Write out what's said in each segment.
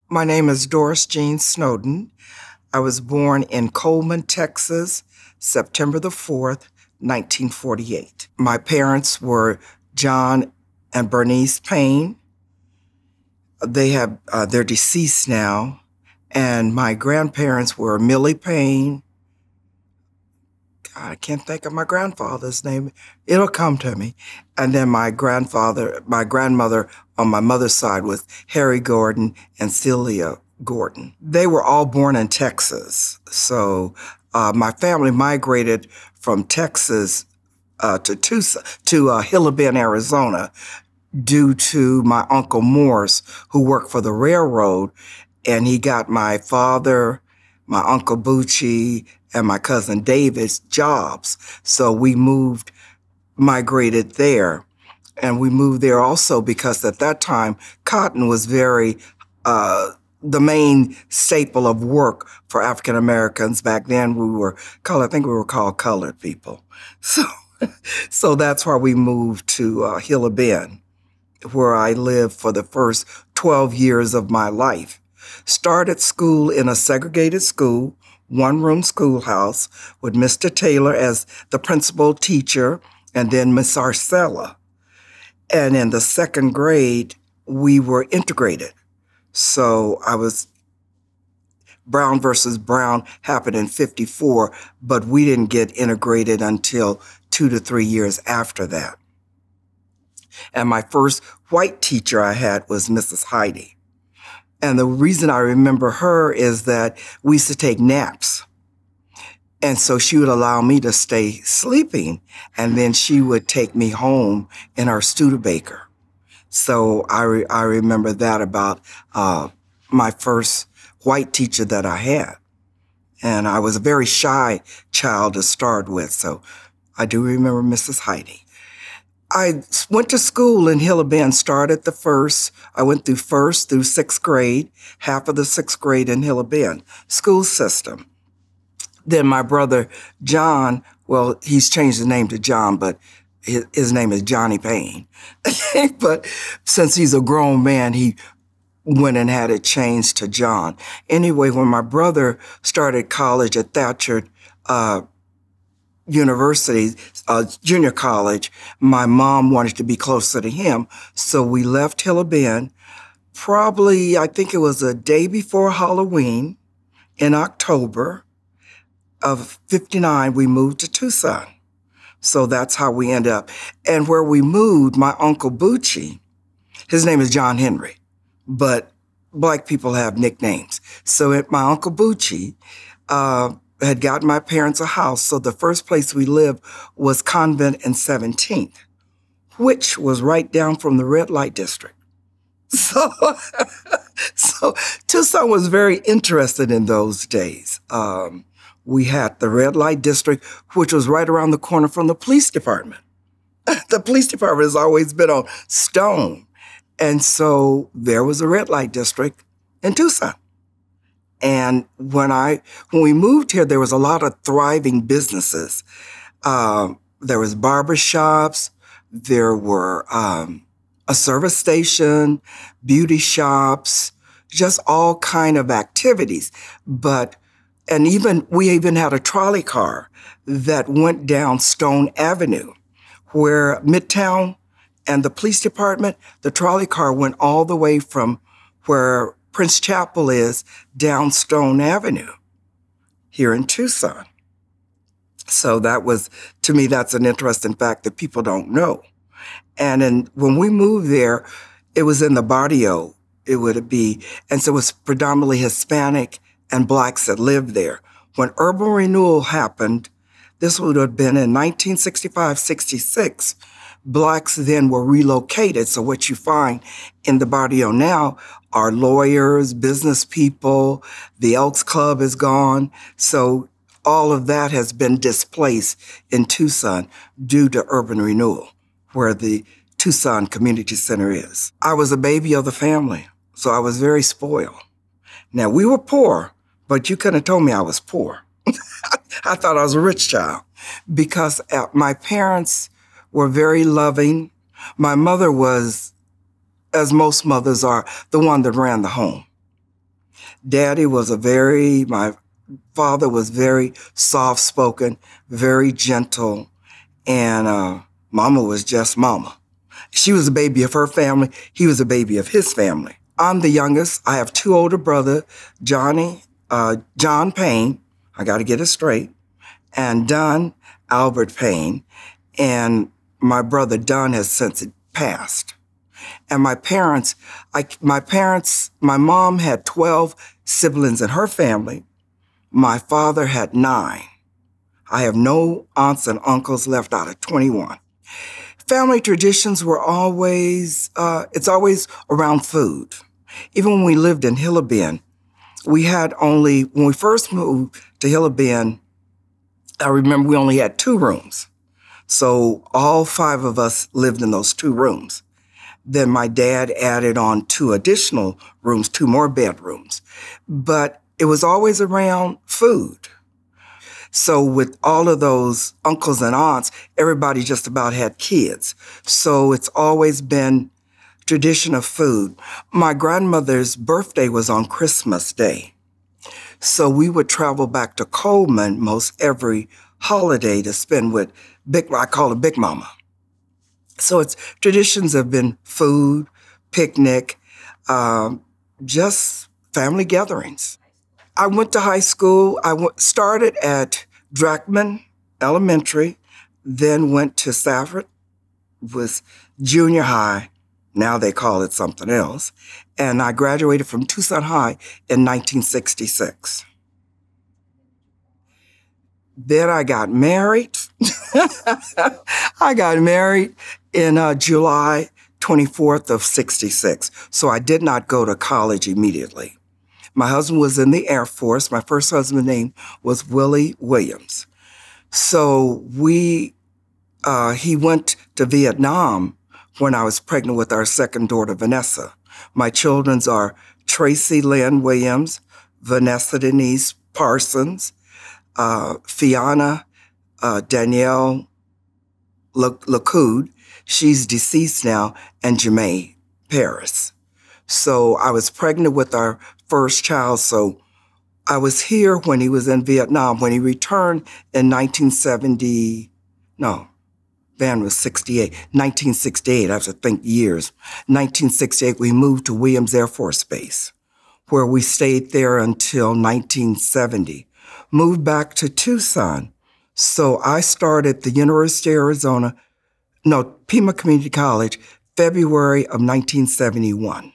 My name is Doris Jean Snowden. I was born in Coleman, Texas, September the 4th, 1948. My parents were John and Bernice Payne. They're deceased now. And my grandparents were Millie Payne. I can't think of my grandfather's name. It'll come to me. And then my grandmother on my mother's side was Harry Gordon and Celia Gordon. They were all born in Texas. So my family migrated from Texas to Hilla Bend, Arizona, due to my Uncle Morris, who worked for the railroad, and he got my father, my Uncle Bucci, and my cousin David's jobs. So we migrated there. And we moved there also because at that time, cotton was the main staple of work for African Americans. Back then I think we were called colored people. So that's why we moved to Hilla Bend, where I lived for the first 12 years of my life. Started school in a segregated school, one-room schoolhouse with Mr. Taylor as the principal teacher and then Miss Arcella. And in the second grade, we were integrated. So Brown versus Brown happened in '54, but we didn't get integrated until 2 to 3 years after that. And my first white teacher I had was Mrs. Heidi. And the reason I remember her is that we used to take naps. And so she would allow me to stay sleeping, and then she would take me home in her Studebaker. So I remember that about my first white teacher that I had. And I was a very shy child to start with, so I do remember Mrs. Heidi. I went to school in Hilla Bend, I went through first through sixth grade, half of the sixth grade in Hilla Bend school system. Then my brother, John, well, he's changed his name to John, but his name is Johnny Payne. But since he's a grown man, he went and had it changed to John. Anyway, when my brother started college at Thatcher University, junior college, my mom wanted to be closer to him. So we left Hilla Bend, probably, I think it was a day before Halloween in October of '59, we moved to Tucson. So that's how we ended up. And where we moved, my Uncle Bucci, his name is John Henry, but Black people have nicknames. So my Uncle Bucci had gotten my parents a house. So the first place we lived was Convent and 17th, which was right down from the red light district. So, so Tucson was very interested in those days. We had the red light district, which was right around the corner from the police department. The police department has always been on Stone. And so there was a red light district in Tucson. And when we moved here, there was a lot of thriving businesses. There was barbershops, there were a service station, beauty shops, just all kind of activities. We even had a trolley car that went down Stone Avenue, where Midtown and the police department, the trolley car went all the way from where Prince Chapel is down Stone Avenue here in Tucson. So to me, that's an interesting fact that people don't know. And when we moved there, it was in the barrio, and so it was predominantly Hispanic and Blacks that lived there. When urban renewal happened, this would have been in 1965-66, Blacks then were relocated. So what you find in the barrio now are lawyers, business people, the Elks Club is gone. So all of that has been displaced in Tucson due to urban renewal, where the Tucson Community Center is. I was a baby of the family, so I was very spoiled. Now, we were poor, but you couldn't have told me I was poor. I thought I was a rich child because my parents were very loving. My mother was, as most mothers are, the one that ran the home. My father was very soft-spoken, very gentle, and Mama was just Mama. She was a baby of her family. He was a baby of his family. I'm the youngest. I have two older brothers, John Payne, I got to get it straight, and Don Albert Payne. And my brother Don has since passed. And my mom had 12 siblings in her family. My father had 9. I have no aunts and uncles left out of 21. Family traditions were it's always around food. Even when we lived in Hilla Bend, when we first moved to Hilla Bend, I remember we only had 2 rooms. So all 5 of us lived in those 2 rooms. Then my dad added on 2 additional rooms, 2 more bedrooms. But it was always around food. So with all of those uncles and aunts, everybody just about had kids. So it's always been tradition of food. My grandmother's birthday was on Christmas Day. So we would travel back to Coleman most every holiday to spend with I call her Big Mama. So traditions have been food, picnic, just family gatherings. I went to high school. Started at Drachman Elementary, then went to Stafford, was junior high. Now they call it something else. And I graduated from Tucson High in 1966. Then I got married. I got married in July 24th of 66. So I did not go to college immediately. My husband was in the Air Force. My first husband's name was Willie Williams. So he went to Vietnam when I was pregnant with our second daughter, Vanessa. My children are Tracy Lynn Williams, Vanessa Denise Parsons, Fiona Danielle Lacoud, she's deceased now, and Jemaine Paris. So I was pregnant with our first child, so I was here when he was in Vietnam. When he returned in 1968, I have to think years. 1968, we moved to Williams Air Force Base, where we stayed there until 1970. Moved back to Tucson. So I started the Pima Community College, February of 1971,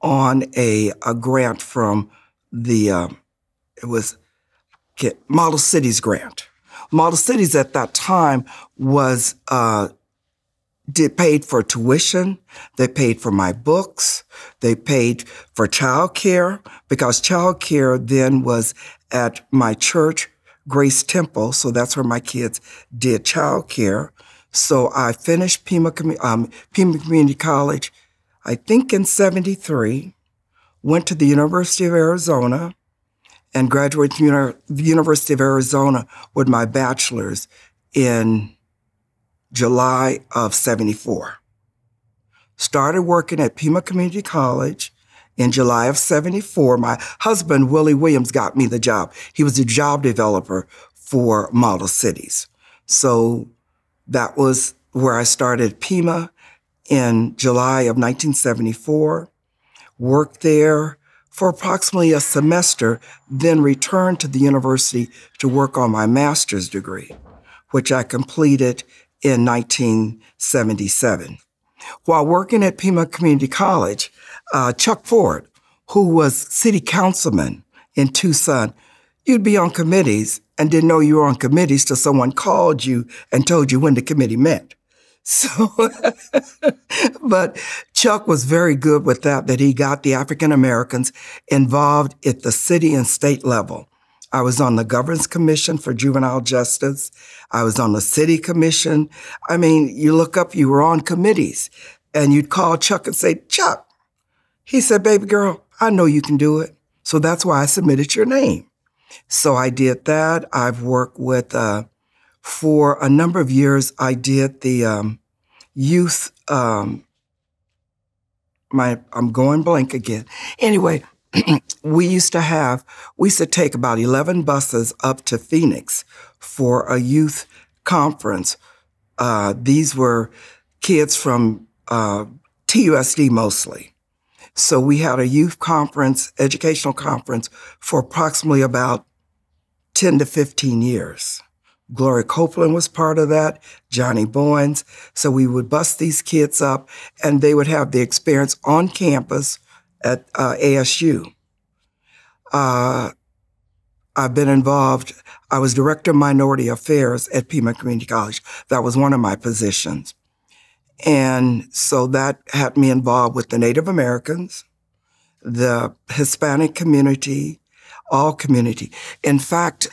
on a grant from the, Model Cities grant. Model Cities at that time paid for tuition, they paid for my books, they paid for childcare, because childcare then was at my church, Grace Temple, so that's where my kids did childcare. So I finished Pima Community College, I think in 73, went to the University of Arizona, and graduated from the University of Arizona with my bachelor's in July of 74. Started working at Pima Community College in July of 74. My husband, Willie Williams, got me the job. He was a job developer for Model Cities. So that was where I started Pima in July of 1974, worked there for approximately a semester, then returned to the university to work on my master's degree, which I completed in 1977. While working at Pima Community College, Chuck Ford, who was city councilman in Tucson, you'd be on committees and didn't know you were on committees till someone called you and told you when the committee met. So, but Chuck was very good with that he got the African Americans involved at the city and state level. I was on the Governance Commission for Juvenile Justice. I was on the City Commission. I mean, you look up, you were on committees, and you'd call Chuck and say, Chuck. He said, baby girl, I know you can do it. So that's why I submitted your name. So I did that. I've worked with, for a number of years, I did the youth, I'm going blank again. Anyway, we used to take about 11 buses up to Phoenix for a youth conference. These were kids from TUSD mostly. So we had a youth conference, educational conference, for approximately about 10 to 15 years. Gloria Copeland was part of that, Johnny Bowens. So we would bus these kids up, and they would have the experience on campus at ASU. I've been involved. I was Director of Minority Affairs at Pima Community College. That was one of my positions. And so that had me involved with the Native Americans, the Hispanic community, all community. In fact,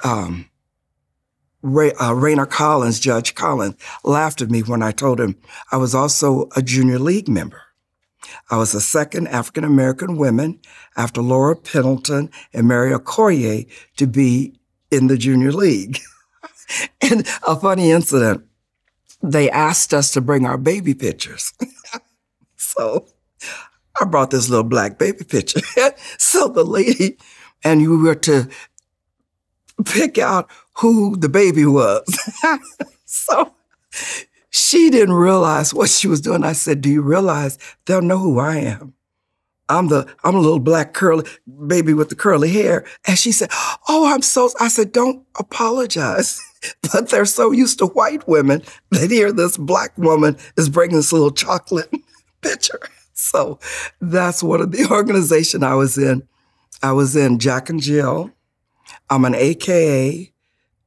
Raynor Collins, Judge Collins, laughed at me when I told him I was also a junior league member. I was the second African-American woman after Laura Pendleton and Mary Okoye to be in the junior league. And a funny incident, they asked us to bring our baby pictures. So I brought this little black baby picture. So the lady, and you were to pick out who the baby was. So she didn't realize what she was doing. I said, do you realize they'll know who I am? I'm a little black curly baby with the curly hair. And she said, oh, I said, don't apologize. But they're so used to white women that here this black woman is bringing this little chocolate picture. So that's one of the organization I was in. I was in Jack and Jill. I'm an AKA,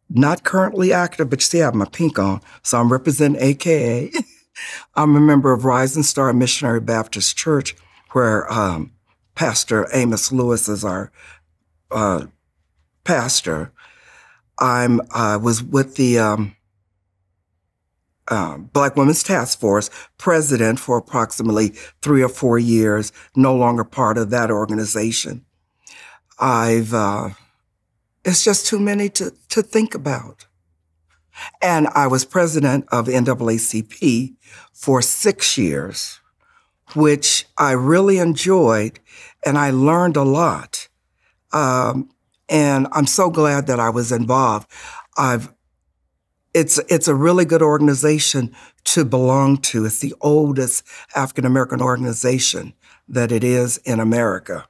not currently active, but you see I have my pink on, so I'm representing AKA. I'm a member of Rising Star Missionary Baptist Church, where Pastor Amos Lewis is our pastor. I was with the Black Women's Task Force, president for approximately 3 or 4 years, no longer part of that organization. It's just too many to think about. And I was president of NAACP for 6 years, which I really enjoyed, and I learned a lot. And I'm so glad that I was involved. It's a really good organization to belong to. It's the oldest African-American organization that it is in America,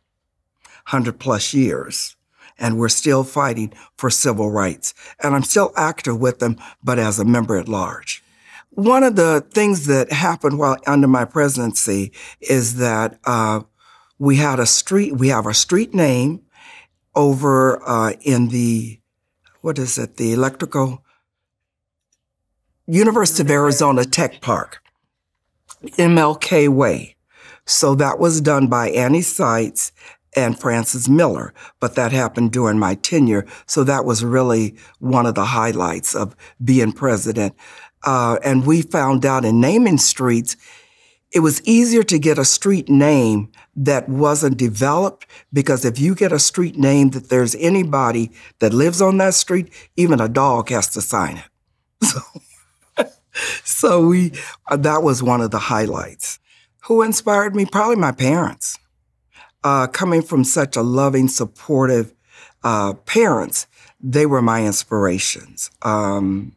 100+ years. And we're still fighting for civil rights. And I'm still active with them, but as a member at large. One of the things that happened while under my presidency is that we have a street name over in the, the electrical, University of Arizona Tech Park, MLK Way. So that was done by Annie Seitz and Francis Miller, but that happened during my tenure. So that was really one of the highlights of being president. And we found out in naming streets, it was easier to get a street name that wasn't developed, because if you get a street name that there's anybody that lives on that street, even a dog has to sign it. So that was one of the highlights. Who inspired me? Probably my parents. Coming from such a loving, supportive parents, they were my inspirations. And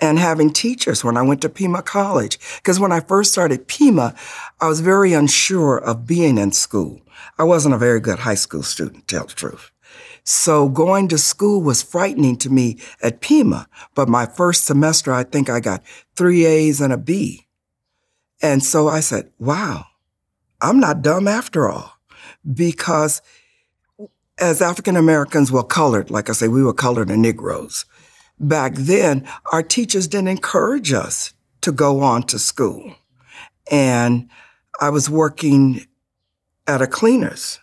having teachers when I went to Pima College. Because when I first started Pima, I was very unsure of being in school. I wasn't a very good high school student, to tell the truth. So going to school was frightening to me at Pima. But my first semester, I think I got 3 A's and a B. And so I said, wow, I'm not dumb after all. Because as African Americans were colored, like I say, we were colored and Negroes. Back then, our teachers didn't encourage us to go on to school. And I was working at a cleaner's,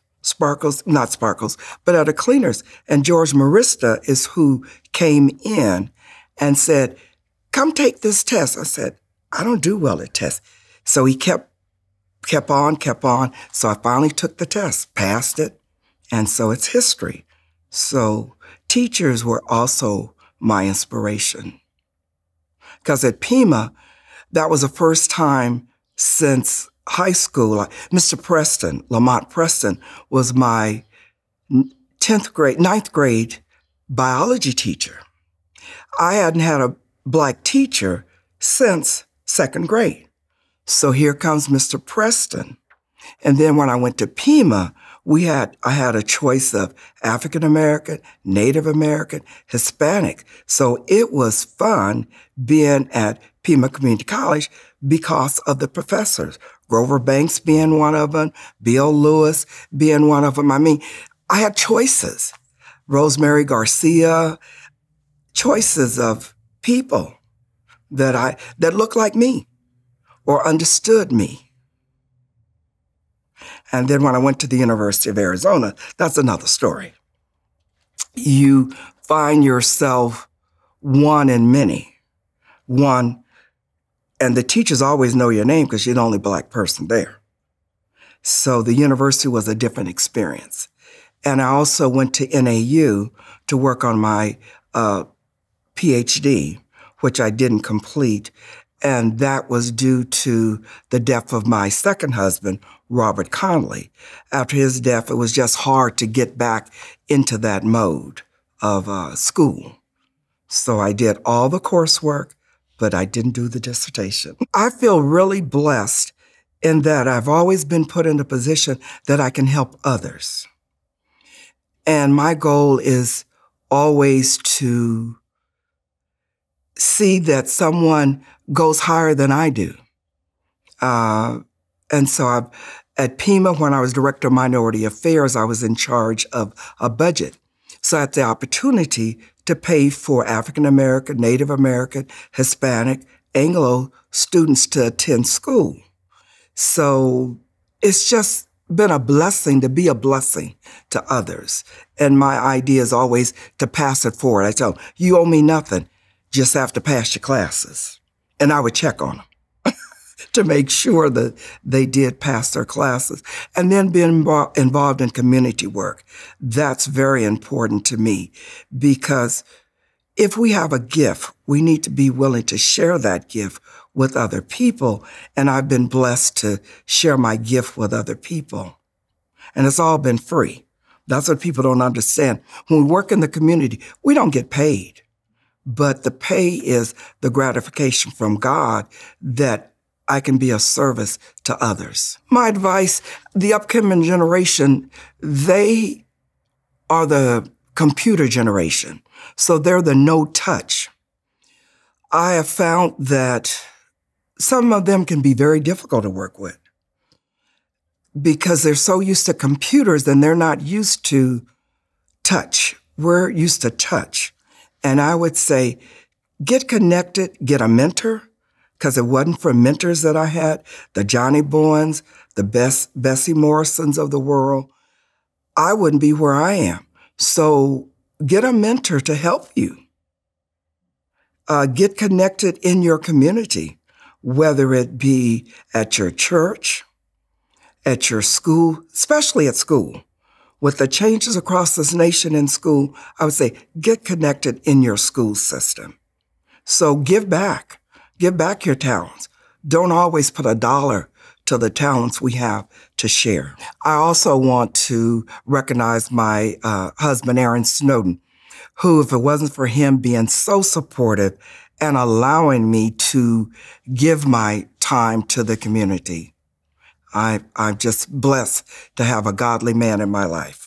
not Sparkles, but at a cleaner's. And George Marista is who came in and said, come take this test. I said, I don't do well at tests. So he kept on. So I finally took the test, passed it. And so it's history. So teachers were also my inspiration. Because at Pima, that was the first time since high school, Mr. Preston, Lamont Preston, was my ninth grade biology teacher. I hadn't had a Black teacher since second grade. So here comes Mr. Preston. And then when I went to Pima, I had a choice of African American, Native American, Hispanic. So it was fun being at Pima Community College because of the professors. Grover Banks being one of them, Bill Lewis being one of them. I mean, I had choices. Rosemary Garcia, choices of people that looked like me or understood me. And then when I went to the University of Arizona, that's another story. You find yourself one in many. One, and the teachers always know your name because you're the only Black person there. So the university was a different experience. And I also went to NAU to work on my PhD, which I didn't complete. And that was due to the death of my second husband, Robert Conley. After his death, it was just hard to get back into that mode of school. So I did all the coursework, but I didn't do the dissertation. I feel really blessed in that I've always been put in a position that I can help others. And my goal is always to see that someone goes higher than I do. And so at Pima, when I was Director of Minority Affairs, I was in charge of a budget. So I had the opportunity to pay for African American, Native American, Hispanic, Anglo students to attend school. So it's just been a blessing to be a blessing to others. And my idea is always to pass it forward. I tell them, you owe me nothing, just have to pass your classes. And I would check on them to make sure that they did pass their classes. And then being involved in community work. That's very important to me because if we have a gift, we need to be willing to share that gift with other people. And I've been blessed to share my gift with other people. And it's all been free. That's what people don't understand. When we work in the community, we don't get paid. But the pay is the gratification from God that I can be of service to others. My advice, the upcoming generation, they are the computer generation. So they're the no touch. I have found that some of them can be very difficult to work with because they're so used to computers and they're not used to touch. We're used to touch. And I would say, get connected, get a mentor, because it wasn't for mentors that I had, the Johnny Bowens, the Bessie Morrisons of the world, I wouldn't be where I am. So get a mentor to help you. Get connected in your community, whether it be at your church, at your school, especially at school. With the changes across this nation in school, I would say get connected in your school system. So give back your talents. Don't always put $1 to the talents we have to share. I also want to recognize my husband, Aaron Snowden, who, if it wasn't for him being so supportive and allowing me to give my time to the community, I'm just blessed to have a godly man in my life.